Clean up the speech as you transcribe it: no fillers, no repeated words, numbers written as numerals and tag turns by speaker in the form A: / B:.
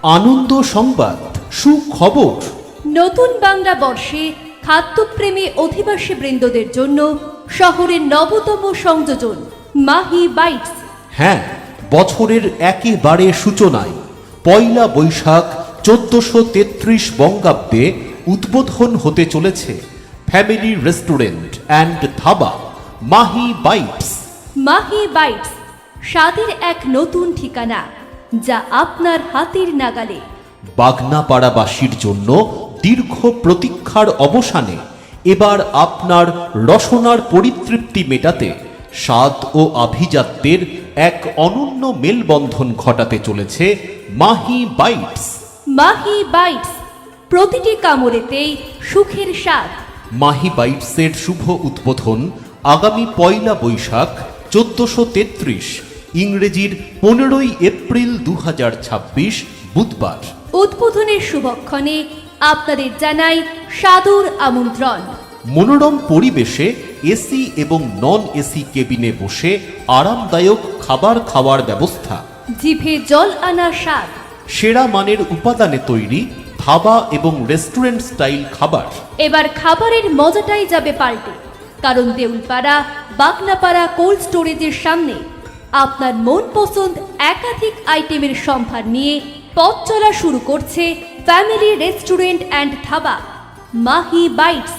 A: আনন্দ সংবাদ, সুখবর।
B: নতুন বাংলা বর্ষে খাদ্যপ্রেমী অধিবাসী বৃন্দদের জন্য শহরের নবতম সংযোজন মাহি বাইটস।
A: হ্যাঁ, বছরের একেবারে সূচনায় পয়লা বৈশাখ 1433 বঙ্গাব্দে উদ্বোধন হতে চলেছে family restaurant and dhaba Mahi bites.
B: Mahi bites স্বাদের এক নতুন ঠিকানা, যা আপনার হাতের নাগালে।
A: বাগনাপাড়াবাসীর জন্য দীর্ঘ প্রতীক্ষার অবসানে এবার আপনার রসনার পরিতৃপ্তি মেটাতে স্বাদ ও আভিজাত্যের এক অনন্য মেলবন্ধন ঘটাতে চলেছে মাহি বাইটস।
B: মাহি বাইটস, প্রতিটি কামড়েতেই সুখের স্বাদ।
A: মাহি বাইটসের শুভ উদ্বোধন আগামী পয়লা বৈশাখ 1433 ইংরেজির 15ই এপ্রিল 2026 বুধবার।
B: উদ্বোধনের শুভক্ষণে আপনাদের জানাই সাদর আমন্ত্রণ।
A: মনোরম পরিবেশে এসি এবং নন এসি কেবিনে বসে আরামদায়ক খাবার খাওয়ার ব্যবস্থা,
B: জিভে জল আনা স্বাদ,
A: সেরা মানের উপাদানে তৈরি ধাবা এবং রেস্টুরেন্ট স্টাইল খাবার।
B: এবার খাবারের মজাটাই যাবে পাল্টে, কারণ দেউলপাড়া বাগনাপাড়া কোল্ড স্টোরেজের সামনে আপনার মন পছন্দ একাধিক আইটেমের সম্ভার নিয়ে পথ চলা শুরু করছে family restaurant and dhaba Mahi bytes.